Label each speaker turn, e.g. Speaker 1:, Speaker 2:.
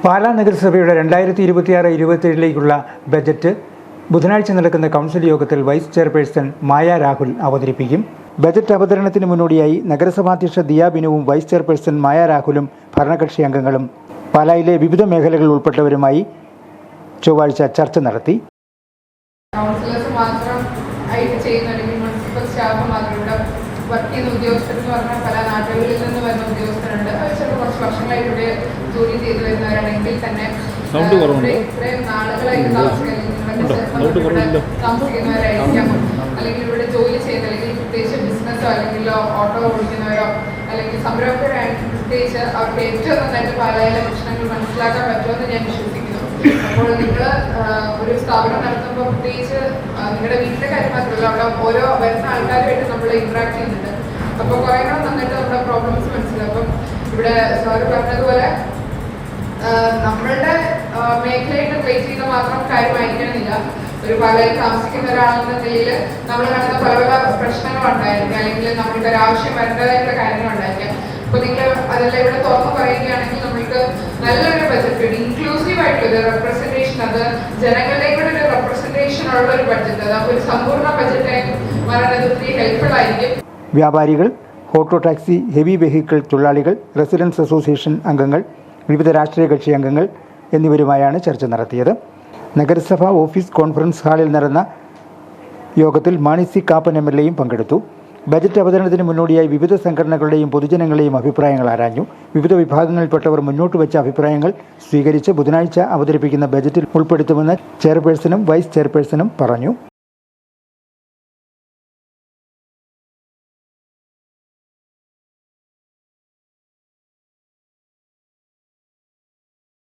Speaker 1: പാലാ നഗരസഭയുടെ 2026-27 ബജറ്റ് ബുധനാഴ്ച നടക്കുന്ന കൗൺസിൽ യോഗത്തിൽ വൈസ് ചെയർപേഴ്സൺ മായ രാഹുൽ അവതരിപ്പിക്കും. ബജറ്റ് അവതരണത്തിന് മുന്നോടിയായി നഗരസഭാധ്യക്ഷ ദിയ ബിനുവും വൈസ് ചെയർപേഴ്സൺ മായ രാഹുലും ഭരണകക്ഷി അംഗങ്ങളും പാലായിലെ വിവിധ മേഖലകൾ ഉൾപ്പെട്ടവരുമായി ചൊവ്വാഴ്ച ചർച്ച നടത്തി.
Speaker 2: കൗൺസിലേഴ്സ് മാത്രം ആയിട്ട് ചെയ്യുന്ന അല്ലെങ്കിൽ മുനിസിപ്പൽ സ്റ്റാഫ് മാത്രം ഇവിടെ വർക്ക് ചെയ്യുന്ന ഉദ്യോഗസ്ഥരെന്ന് പറഞ്ഞാൽ പല നാട്ടുകളിൽ നിന്ന് വരുന്ന ഉദ്യോഗസ്ഥരുണ്ട്. അവർ ചിലപ്പോൾ കുറച്ച് വർഷങ്ങളായിട്ട് ഇവിടെ ജോലി ചെയ്തു വരുന്നവരാണെങ്കിൽ തന്നെ ഇത്രയും നാളുകളായിട്ട് താമസിക്കുന്നവരായിരിക്കാം, അല്ലെങ്കിൽ ഇവിടെ ജോലി ചെയ്യുന്ന അല്ലെങ്കിൽ പ്രത്യേകിച്ച് ബിസിനസ്സോ അല്ലെങ്കിൽ ഓട്ടോ ഓടിക്കുന്നവരോ അല്ലെങ്കിൽ സംരംഭകരായിട്ട് പ്രത്യേകിച്ച് അവർക്ക് ഏറ്റവും നന്നായിട്ട് പാലായിലെ പ്രശ്നങ്ങൾ മനസ്സിലാക്കാൻ പറ്റുമെന്ന് ഞാൻ വിശ്വസിക്കുന്നു. അപ്പോൾ നിങ്ങൾ ഒരു സ്ഥാപനം നടത്തുമ്പോൾ പ്രത്യേകിച്ച് നിങ്ങളുടെ വീട്ടിലെ കാര്യം മാത്രമല്ല, അവിടെ ഓരോ വരുന്ന ആൾക്കാരുമായിട്ട് നമ്മൾ ഇന്ററാക്ട് ചെയ്യുന്നുണ്ട്. അപ്പോൾ കുറേ കൂടെ നന്നായിട്ട് നമ്മുടെ പ്രോബ്ലംസ് മനസ്സിലാക്കും. അപ്പം ഇവിടെ സാറ് പറഞ്ഞതുപോലെ നമ്മളുടെ മേഖലയായിട്ട് റിലേറ്റ് ചെയ്ത മാത്രം കാര്യമായിരിക്കണമെന്നില്ല. ഒരു പാലായിൽ താമസിക്കുന്ന ഒരാളെന്ന നിലയിൽ നമ്മൾ കാണുന്ന പല പല പ്രശ്നങ്ങളുണ്ടായിരിക്കാം, അല്ലെങ്കിൽ നമ്മൾക്ക് ഒരു ആവശ്യം വരേണ്ടതായിട്ടുള്ള കാര്യങ്ങളുണ്ടായിരിക്കാം. അപ്പോൾ നിങ്ങൾ അതെല്ലാം ഇവിടെ തുറന്നു പറയുകയാണെങ്കിൽ നമ്മൾക്ക് നല്ലൊരു ബജറ്റ്, ഇൻക്ലൂസീവ് ആയിട്ടുള്ള ഒരു റെപ്രസെന്റേഷൻ, അത് ജനങ്ങളിലേക്കൂടെ ഒരു റെപ്രസെന്റേഷൻ ഉള്ള ഒരു ബഡ്ജറ്റ്, അത് ഒരു സമ്പൂർണ്ണ ബഡ്ജറ്റായി മാറുന്നത് ഒത്തിരി ഹെൽപ്ഫുൾ ആയിരിക്കും.
Speaker 1: വ്യാപാരികൾ, ഓട്ടോ ടാക്സി, ഹെവി വെഹിക്കിൾ തൊഴിലാളികൾ, റെസിഡൻസ് അസോസിയേഷൻ അംഗങ്ങൾ, വിവിധ രാഷ്ട്രീയ കക്ഷി അംഗങ്ങൾ എന്നിവരുമായാണ് ചർച്ച നടത്തിയത്. നഗരസഭ ഓഫീസ് കോൺഫറൻസ് ഹാളിൽ നടന്ന യോഗത്തിൽ മാണി സി കാപ്പൻ MLA പങ്കെടുത്തു. ബജറ്റ് അവതരണത്തിന് മുന്നോടിയായി വിവിധ സംഘടനകളുടെയും പൊതുജനങ്ങളുടെയും അഭിപ്രായങ്ങൾ ആരാഞ്ഞു. വിവിധ വിഭാഗങ്ങളിൽപ്പെട്ടവർ മുന്നോട്ട് വെച്ച അഭിപ്രായങ്ങൾ സ്വീകരിച്ച് ബുധനാഴ്ച അവതരിപ്പിക്കുന്ന ബജറ്റിൽ ഉൾപ്പെടുത്തുമെന്ന് ചെയർപേഴ്സണും വൈസ് ചെയർപേഴ്സണും പറഞ്ഞു.